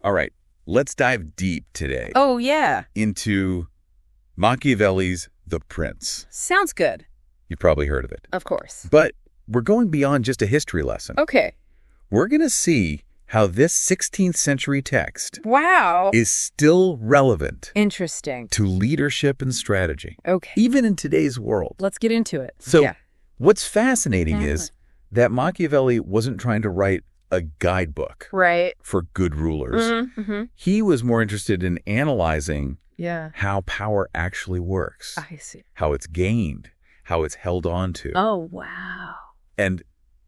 All right, let's dive deep today Oh, yeah. into Machiavelli's The Prince. Sounds good. You've probably heard of it. Of course. But we're going beyond just a history lesson. Okay. We're going to see how this 16th century text Wow. is still relevant Interesting. to leadership and strategy, Okay. even in today's world. Let's get into it. So yeah. what's fascinating is that Machiavelli wasn't trying to write a guidebook Right. for good rulers. Mm-hmm. He was more interested in analyzing Yeah. how power actually works, I see. how it's gained, how it's held on to, Oh, wow. and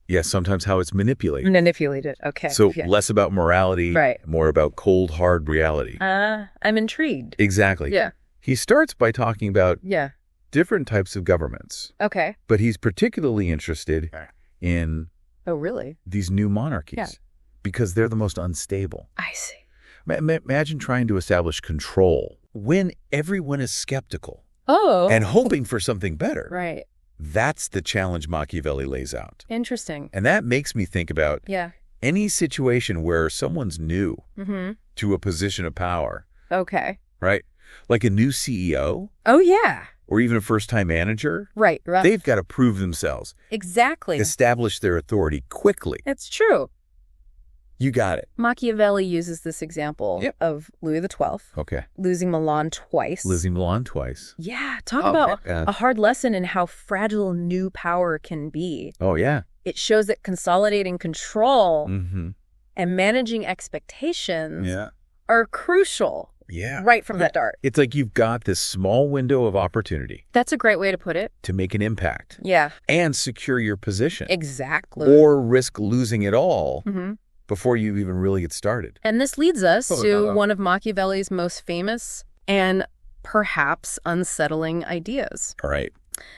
yes, sometimes how it's manipulated. Manipulated. Okay. So yeah. less about morality, Right. more about cold, hard reality. I'm intrigued. Exactly. Yeah. He starts by talking about Yeah. different types of governments, Okay. but he's particularly interested in Oh, really? these new monarchies Yeah. because they're the most unstable. I see. Imagine trying to establish control when everyone is skeptical Oh. and hoping for something better. Right. That's the challenge Machiavelli lays out. Interesting. And that makes me think about Yeah. any situation where someone's new Mm-hmm. to a position of power, Okay. right? Like a new CEO Oh, yeah. or even a first-time manager, Right. Right. they've got to prove themselves, Exactly. establish their authority quickly. It's true. You got it. Machiavelli uses this example Yep. of Louis XII Okay. losing Milan twice. Losing Milan twice. Yeah, talk Oh, about yeah. a hard lesson in how fragile new power can be. Oh, yeah. It shows that consolidating control Mm-hmm. and managing expectations Yeah. are crucial Yeah. right from the start. It's like you've got this small window of opportunity That's a great way to put it. to make an impact Yeah, and secure your position exactly. or risk losing it all hmm before you even really get started. And this leads us Oh, to no. one of Machiavelli's most famous and perhaps unsettling ideas. All right.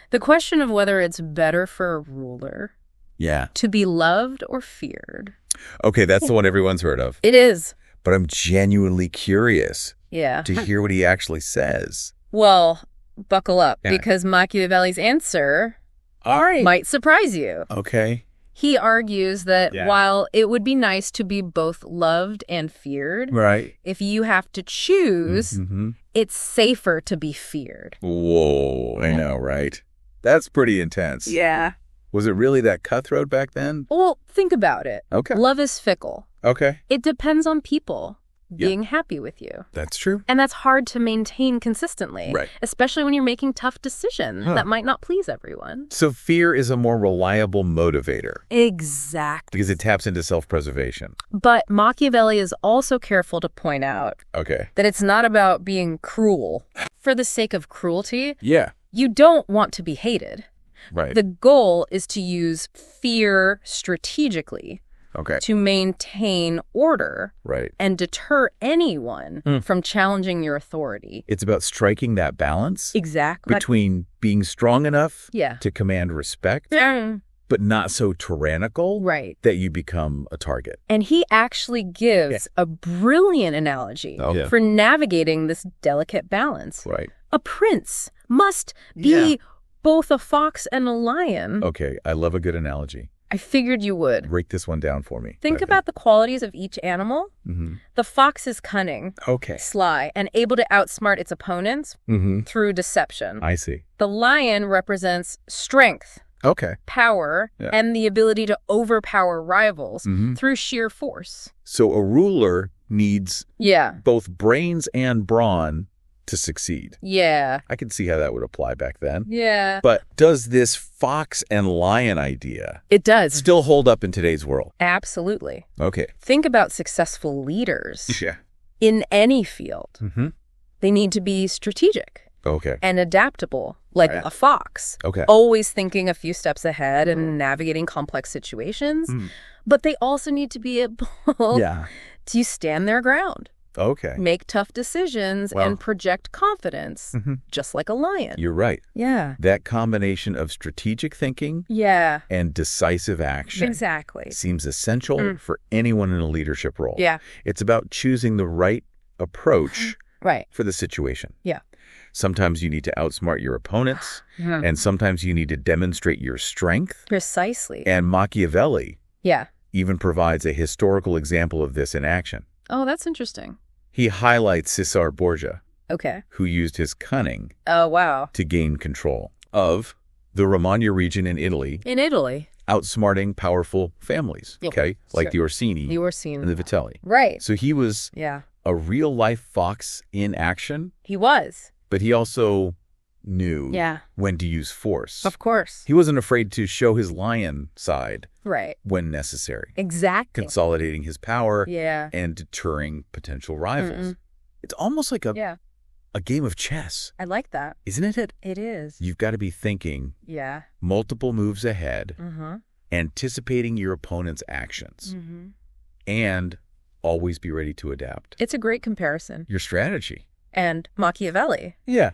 The question of whether it's better for a ruler Yeah. to be loved or feared. Okay, that's the one everyone's heard of. It is. But I'm genuinely curious Yeah. to hear what he actually says. Well, buckle up, Yeah. because Machiavelli's answer All right. might surprise you. Okay. He argues that Yeah. while it would be nice to be both loved and feared, Right. if you have to choose, Mm-hmm. it's safer to be feared. Whoa, I know, right? That's pretty intense. Yeah. Was it really that cutthroat back then? Well, think about it. Okay. Love is fickle. Okay. It depends on people Yeah. being happy with you. That's true. And that's hard to maintain consistently, Right. especially when you're making tough decisions Huh. that might not please everyone. So fear is a more reliable motivator Exactly. because it taps into self-preservation. But Machiavelli is also careful to point out Okay. that it's not about being cruel. For the sake of cruelty, Yeah. you don't want to be hated. Right. The goal is to use fear strategically Okay. to maintain order Right. and deter anyone from challenging your authority. It's about striking that balance Exactly. between being strong enough Yeah. to command respect, Mm, but not so tyrannical right. that you become a target. And he actually gives a brilliant analogy Oh, yeah. for navigating this delicate balance. Right. A prince must be Yeah. both a fox and a lion. Okay. I love a good analogy. I figured you would. Break this one down for me. Think about the qualities of each animal. Mm-hmm. The fox is cunning, Okay. sly, and able to outsmart its opponents Mm-hmm. through deception. I see. The lion represents strength, Okay. power, Yeah. and the ability to overpower rivals Mm-hmm. through sheer force. So a ruler needs Yeah. both brains and brawn to succeed. Yeah. I can see how that would apply back then. Yeah. But does this fox and lion idea It does. still hold up in today's world? Absolutely. Okay. Think about successful leaders Yeah. in any field. Mm-hmm. They need to be strategic Okay. and adaptable, like Right. a fox, Okay. always thinking a few steps ahead and navigating complex situations. Mm. But they also need to be able Yeah. to stand their ground, Okay. make tough decisions, Well- and project confidence, Mhm. just like a lion. You're right. Yeah. That combination of strategic thinking Yeah. and decisive action Exactly. seems essential for anyone in a leadership role. Yeah. It's about choosing the right approach Right. for the situation. Yeah. Sometimes you need to outsmart your opponents, and sometimes you need to demonstrate your strength. Precisely. And Machiavelli Yeah. even provides a historical example of this in action. Oh, that's interesting. He highlights Cesare Borgia, Okay. who used his cunning Oh, wow. to gain control of the Romagna region in Italy, In Italy. outsmarting powerful families, Yeah, okay, like sure. the Orsini You were seen. and the Vitelli. Right. So he was Yeah. a real-life fox in action, He was. but he also knew Yeah. when to use force. Of course. He wasn't afraid to show his lion side Right. when necessary, Exactly. consolidating his power Yeah. and deterring potential rivals. It's almost like Yeah. a game of chess, I like that. isn't it? It is. You've got to be thinking Yeah. multiple moves ahead, Mm-hmm. anticipating your opponent's actions, Mm-hmm. and always be ready to adapt. It's a great comparison. Your strategy. And Machiavelli Yeah.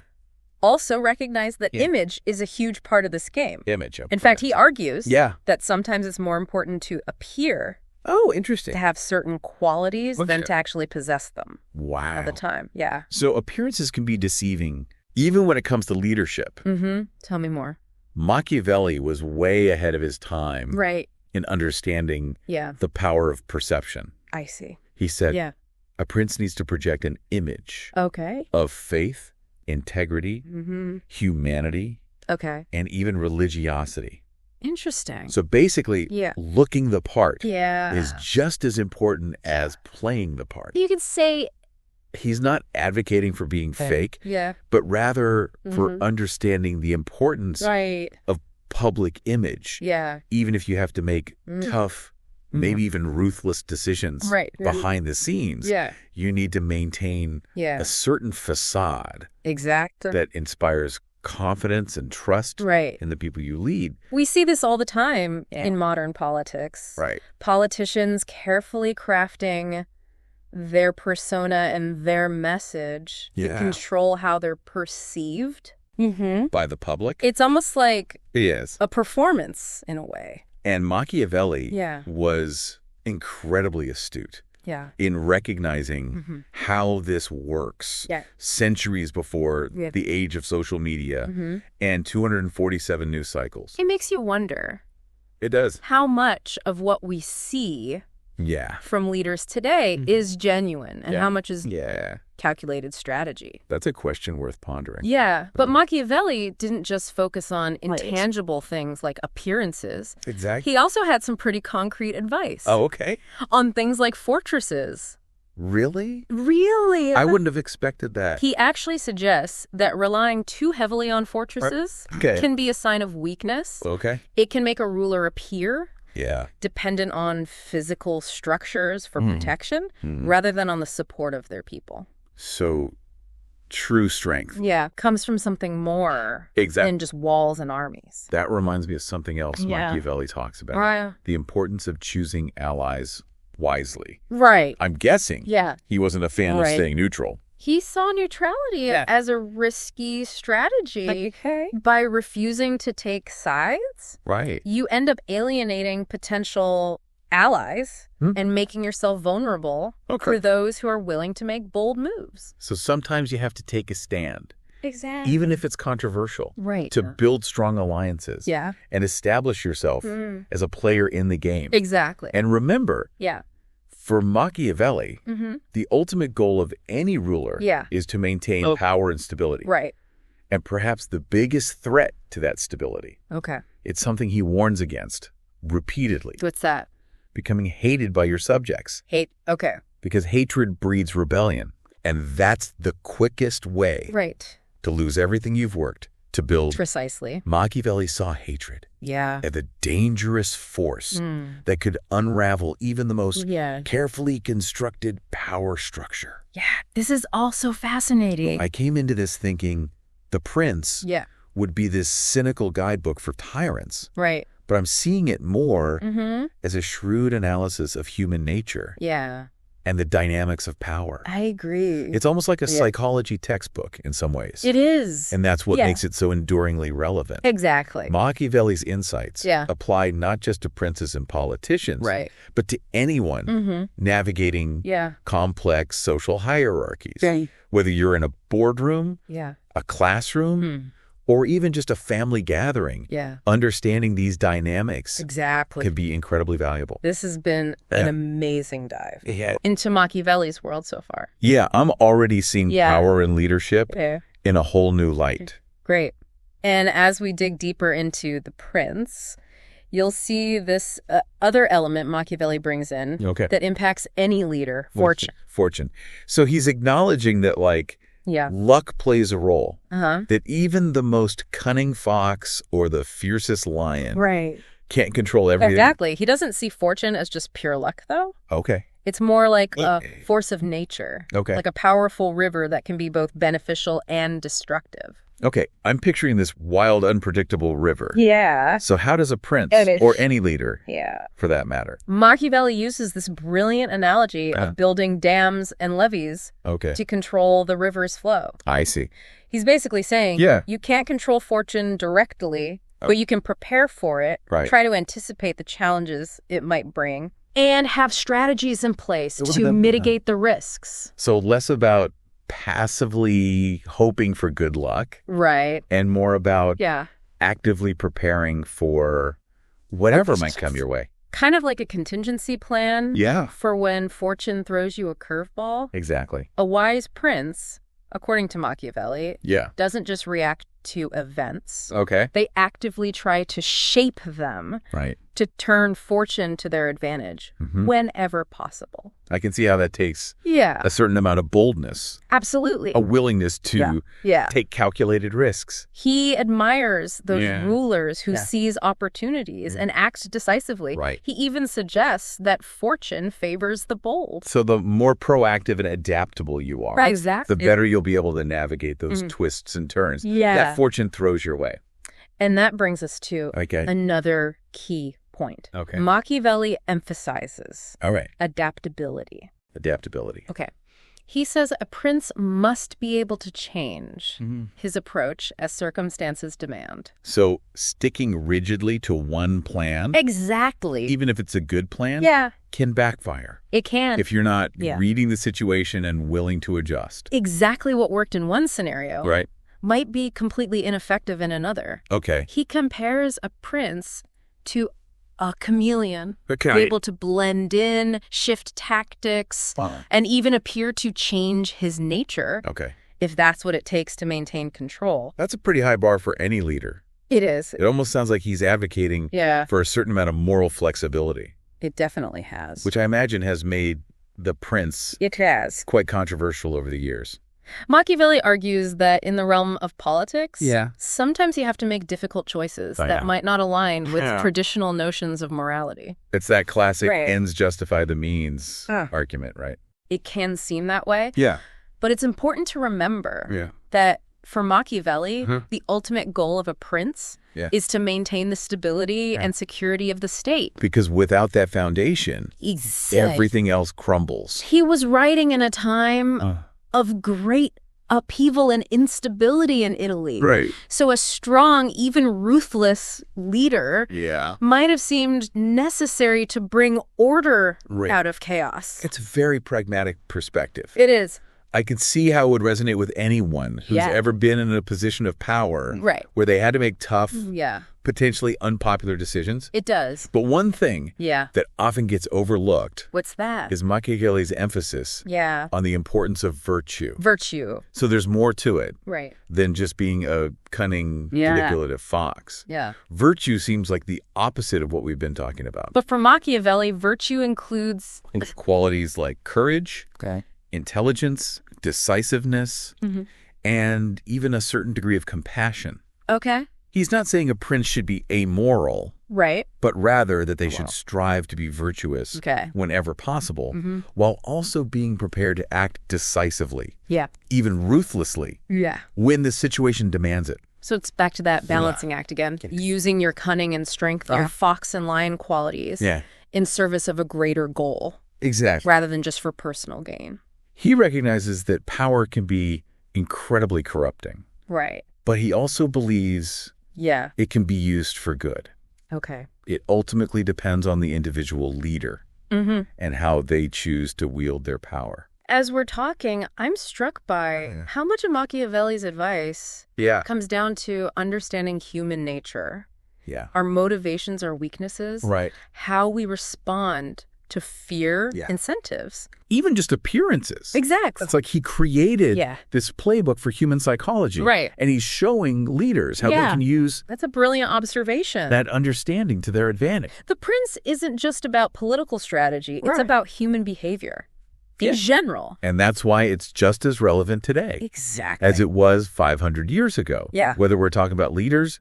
also recognized that Yeah. image is a huge part of this game. Image. In fact, he argues Yeah. that sometimes it's more important to appear Oh, to interesting. have certain qualities Well, than sure. to actually possess them Wow. all the time. Yeah. So appearances can be deceiving, even when it comes to leadership. Mm-hmm. Tell me more. Machiavelli was way ahead of his time Right. in understanding Yeah. the power of perception. I see. He said, Yeah. a prince needs to project an image Okay. of faith, integrity, Mm-hmm. humanity, Okay. and even religiosity. Interesting. So basically, Yeah. looking the part Yeah. is just as important as playing the part. You could say. He's not advocating for being fake, Yeah. but rather for Mhm. understanding the importance Right. of public image, Yeah. even if you have to make tough, maybe even ruthless decisions Right. behind the scenes. Yeah. You need to maintain Yeah. a certain facade Exactly. that inspires confidence and trust Right. in the people you lead. We see this all the time Yeah. in modern politics. Right. Politicians carefully crafting their persona and their message to Yeah. control how they're perceived. Mm-hmm. By the public? It's almost like Yes. a performance in a way. And Machiavelli Yeah. was incredibly astute Yeah. in recognizing how this works Yeah. centuries before Yeah. the age of social media and 247 news cycles. It makes you wonder It does. how much of what we see Yeah. from leaders today is genuine and Yeah. how much is Yeah. calculated strategy. That's a question worth pondering. Yeah, but Machiavelli didn't just focus on intangible things like appearances. Exactly. He also had some pretty concrete advice Oh, okay. on things like fortresses. Really? Really? I wouldn't have expected that. He actually suggests that relying too heavily on fortresses Okay. can be a sign of weakness. Okay. It can make a ruler appear Yeah. dependent on physical structures for protection rather than on the support of their people. So, true strength. Yeah, comes from something more Exactly. than just walls and armies. That reminds me of something else Yeah. Machiavelli talks about. Right. The importance of choosing allies wisely. Right. I'm guessing Yeah. he wasn't a fan of Right. staying neutral. He saw neutrality as a risky strategy. Okay. By refusing to take sides, Right. you end up alienating potential allies and making yourself vulnerable Okay. for those who are willing to make bold moves. So sometimes you have to take a stand, Exactly. even if it's controversial, Right. to build strong alliances Yeah. and establish yourself as a player in the game. Exactly. And remember, Yeah. for Machiavelli, Mm-hmm. the ultimate goal of any ruler Yeah. is to maintain power and stability. Right. And perhaps the biggest threat to that stability, Okay. it's something he warns against repeatedly, What's that? becoming hated by your subjects. Hate. Okay. Because hatred breeds rebellion. And that's the quickest way Right. to lose everything you've worked to build. Precisely. Machiavelli saw hatred Yeah. as a dangerous force that could unravel even the most Yeah. carefully constructed power structure. Yeah. This is also fascinating. I came into this thinking The Prince Yeah. would be this cynical guidebook for tyrants, Right. but I'm seeing it more Mm-hmm. as a shrewd analysis of human nature Yeah. and the dynamics of power. I agree. It's almost like a psychology textbook in some ways. It is. And that's what Yeah. makes it so enduringly relevant. Exactly. Machiavelli's insights Yeah. apply not just to princes and politicians, Right. but to anyone Mm-hmm. navigating Yeah. complex social hierarchies. Right. Whether you're in a boardroom, Yeah. a classroom, or even just a family gathering, Yeah. understanding these dynamics Exactly. can be incredibly valuable. This has been an amazing dive Yeah. into Machiavelli's world so far. Yeah, I'm already seeing power and leadership in a whole new light. Great. And as we dig deeper into the prince, you'll see this other element Machiavelli brings in that impacts any leader, fortune. Fortune. So he's acknowledging that, like, luck plays a role. That even the most cunning fox or the fiercest lion can't control everything. Exactly. He doesn't see fortune as just pure luck, though. Okay. It's more like a force of nature. Okay. Like a powerful river that can be both beneficial and destructive. Okay, I'm picturing this wild, unpredictable river. Yeah. So how does a prince, or any leader, for that matter? Machiavelli uses this brilliant analogy of building dams and levees to control the river's flow. I see. He's basically saying, you can't control fortune directly, but you can prepare for it, try to anticipate the challenges it might bring, and have strategies in place to mitigate the risks. So less about passively hoping for good luck. Right. And more about actively preparing for whatever might come your way. Kind of like a contingency plan for when fortune throws you a curveball. Exactly. A wise prince, according to Machiavelli, doesn't just react to events. Okay. They actively try to shape them to turn fortune to their advantage whenever possible. I can see how that takes a certain amount of boldness. Absolutely. A willingness to take calculated risks. He admires those rulers who seize opportunities and act decisively. Right. He even suggests that fortune favors the bold. So the more proactive and adaptable you are, exactly, the better you'll be able to navigate those twists and turns that fortune throws your way. And that brings us to another key point. Okay. Machiavelli emphasizes adaptability. Adaptability. Okay. He says a prince must be able to change his approach as circumstances demand. So sticking rigidly to one plan, exactly, even if it's a good plan, can backfire. It can. If you're not reading the situation and willing to adjust. Exactly what worked in one scenario might be completely ineffective in another. Okay. He compares a prince to a chameleon, able to blend in, shift tactics, and even appear to change his nature if that's what it takes to maintain control. That's a pretty high bar for any leader. It is. It almost sounds like he's advocating for a certain amount of moral flexibility. It definitely has. Which I imagine has made the prince quite controversial over the years. Machiavelli argues that in the realm of politics, sometimes you have to make difficult choices that might not align with traditional notions of morality. It's that classic ends justify the means argument, right? It can seem that way. Yeah. But it's important to remember that for Machiavelli, the ultimate goal of a prince is to maintain the stability and security of the state. Because without that foundation, everything else crumbles. He was writing in a time of great upheaval and instability in Italy. Right. So a strong, even ruthless leader might have seemed necessary to bring order out of chaos. It's a very pragmatic perspective. It is. I can see how it would resonate with anyone who's ever been in a position of power where they had to make tough, potentially unpopular decisions. It does. But one thing that often gets overlooked What's that? is Machiavelli's emphasis on the importance of virtue. Virtue. So there's more to it than just being a cunning, manipulative fox. Virtue seems like the opposite of what we've been talking about. But for Machiavelli, virtue includes qualities like courage, intelligence, decisiveness, and even a certain degree of compassion. Okay. He's not saying a prince should be amoral, but rather that they should strive to be virtuous whenever possible, while also being prepared to act decisively, even ruthlessly, when the situation demands it. So it's back to that balancing act again, using your cunning and strength, your fox and lion qualities in service of a greater goal. Exactly. Rather than just for personal gain. He recognizes that power can be incredibly corrupting. Right. But he also believes it can be used for good. Okay. It ultimately depends on the individual leader and how they choose to wield their power. as we're talking, I'm struck by how much of Machiavelli's advice comes down to understanding human nature. Yeah. Our motivations, our weaknesses. Right. How we respond to fear, incentives. Even just appearances. Exactly. It's like he created this playbook for human psychology. Right. And he's showing leaders how they can use That's a brilliant observation. that understanding to their advantage. The Prince isn't just about political strategy. It's about human behavior in general. And that's why it's just as relevant today. Exactly. As it was 500 years ago. Yeah. Whether we're talking about leaders,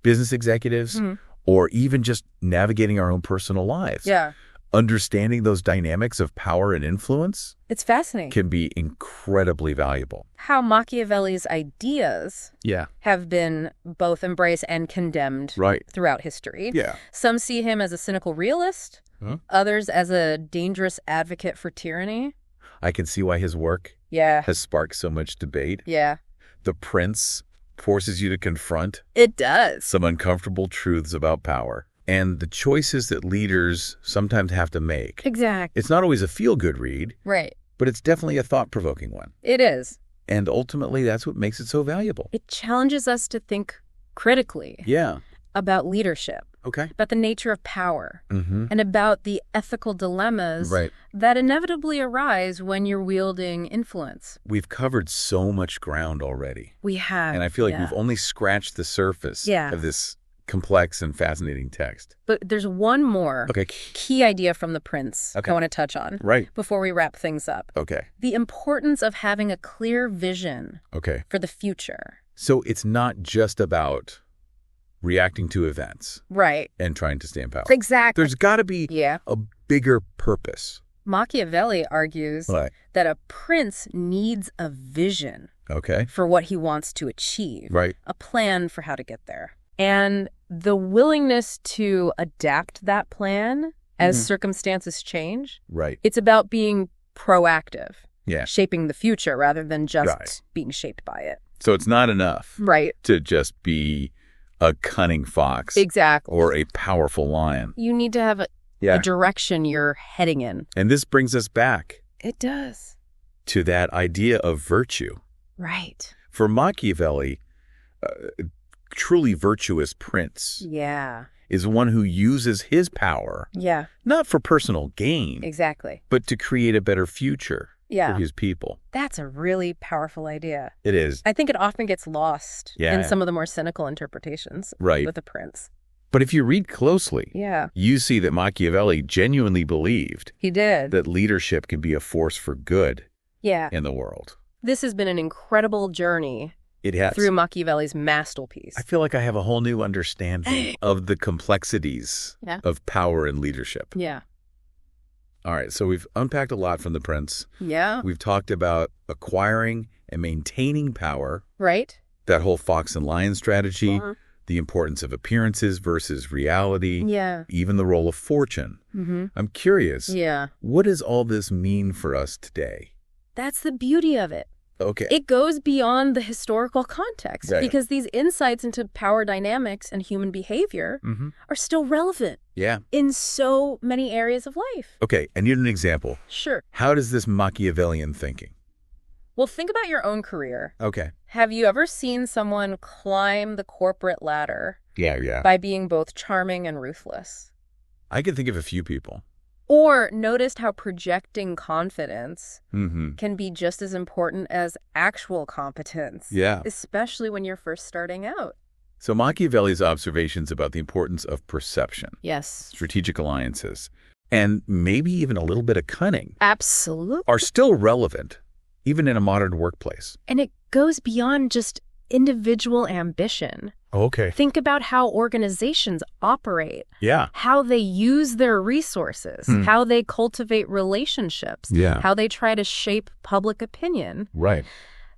business executives, or even just navigating our own personal lives. Yeah. Understanding those dynamics of power and influence It's fascinating. can be incredibly valuable. How Machiavelli's ideas have been both embraced and condemned throughout history. Yeah. Some see him as a cynical realist, others as a dangerous advocate for tyranny. I can see why his work has sparked so much debate. Yeah. The Prince forces you to confront It does. some uncomfortable truths about power and the choices that leaders sometimes have to make. Exactly. It's not always a feel-good read, Right. but it's definitely a thought-provoking one. It is. And ultimately, that's what makes it so valuable. It challenges us to think critically about leadership, about the nature of power, and about the ethical dilemmas that inevitably arise when you're wielding influence. We've covered so much ground already. We have. And I feel like we've only scratched the surface of this complex and fascinating text. But there's one more key idea from the Prince I want to touch on before we wrap things up. The importance of having a clear vision for the future. So it's not just about reacting to events and trying to stay in power. Exactly. There's got to be a bigger purpose. Machiavelli argues that a prince needs a vision for what he wants to achieve, a plan for how to get there. And the willingness to adapt that plan as circumstances change. It's about being proactive, shaping the future rather than just being shaped by it. So it's not enough to just be a cunning fox or a powerful lion. You need to have a direction you're heading in. And this brings us back. It does. To that idea of virtue. Right. For Machiavelli, truly virtuous prince is one who uses his power not for personal gain but to create a better future for his people. That's a really powerful idea. It is. I think it often gets lost in some of the more cynical interpretations with the prince. But if you read closely, you see that Machiavelli genuinely believed that leadership can be a force for good in the world. This has been an incredible journey. It has. Through Machiavelli's masterpiece. I feel like I have a whole new understanding of the complexities of power and leadership. Yeah. All right, so we've unpacked a lot from the Prince. Yeah. We've talked about acquiring and maintaining power. Right. That whole fox and lion strategy, the importance of appearances versus reality, even the role of fortune. I'm curious, what does all this mean for us today? That's the beauty of it. Okay. It goes beyond the historical context because these insights into power dynamics and human behavior are still relevant in so many areas of life. Okay, I need an example. Sure. How does this Machiavellian thinking? Well, think about your own career. Okay. Have you ever seen someone climb the corporate ladder by being both charming and ruthless? I can think of a few people. Or noticed how projecting confidence can be just as important as actual competence. Especially when you're first starting out. So Machiavelli's observations about the importance of perception. Yes. Strategic alliances. And maybe even a little bit of cunning. Absolutely. Are still relevant, even in a modern workplace. And it goes beyond just individual ambition. Okay. Think about how organizations operate. Yeah. How they use their resources. How they cultivate relationships. How they try to shape public opinion. Right.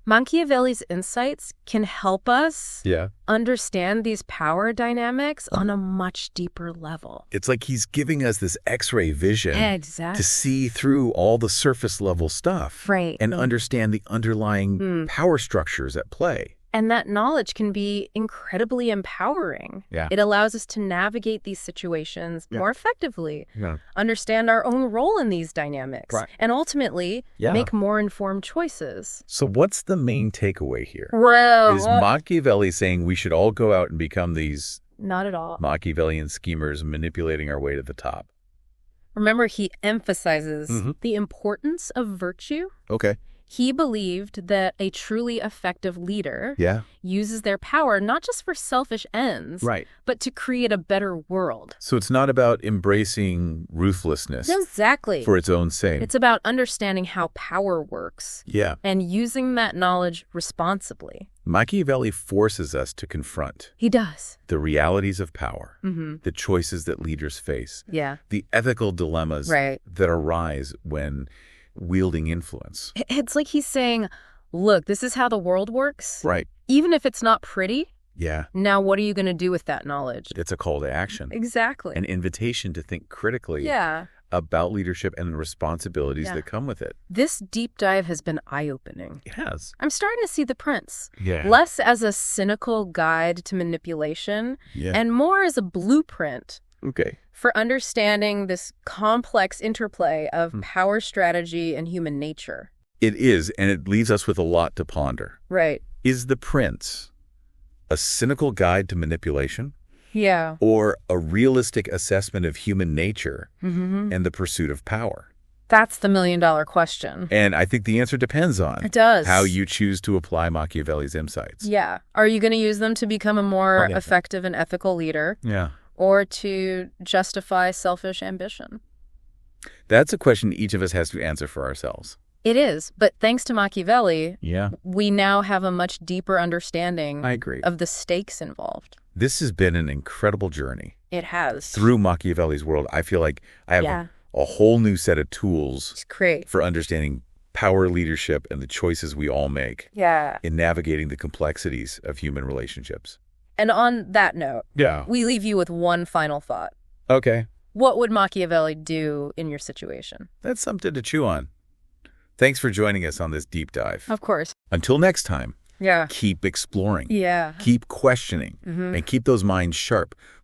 Machiavelli's insights can help us understand these power dynamics on a much deeper level. It's like he's giving us this X-ray vision to see through all the surface level stuff and understand the underlying power structures at play. And that knowledge can be incredibly empowering. Yeah. It allows us to navigate these situations more effectively, understand our own role in these dynamics, and ultimately make more informed choices. So what's the main takeaway here? Well, is Machiavelli saying we should all go out and become these not at all Machiavellian schemers manipulating our way to the top? Remember, he emphasizes the importance of virtue. Okay. He believed that a truly effective leader uses their power not just for selfish ends, but to create a better world. So it's not about embracing ruthlessness for its own sake. It's about understanding how power works and using that knowledge responsibly. Machiavelli forces us to confront. He does. The realities of power, the choices that leaders face, the ethical dilemmas that arise when wielding influence. It's like he's saying, look, this is how the world works. Right. Even if it's not pretty. Yeah. Now, what are you going to do with that knowledge? It's a call to action. Exactly. An invitation to think critically about leadership and the responsibilities that come with it. This deep dive has been eye-opening. It has. I'm starting to see the prince. Less as a cynical guide to manipulation and more as a blueprint for understanding this complex interplay of power strategy and human nature. It is, and it leaves us with a lot to ponder. Right. Is the prince a cynical guide to manipulation? Yeah. Or a realistic assessment of human nature and the pursuit of power? That's the million-dollar question. And I think the answer depends on how you choose to apply Machiavelli's insights. Yeah. Are you going to use them to become a more effective and ethical leader? Yeah. Or to justify selfish ambition? That's a question each of us has to answer for ourselves. It is. But thanks to Machiavelli, we now have a much deeper understanding of the stakes involved. This has been an incredible journey. It has. Through Machiavelli's world, I feel like I have a whole new set of tools for understanding power, leadership, and the choices we all make in navigating the complexities of human relationships. And on that note, we leave you with one final thought. Okay. What would Machiavelli do in your situation? That's something to chew on. Thanks for joining us on this deep dive. Of course. Until next time, keep exploring. Keep questioning. And keep those minds sharp.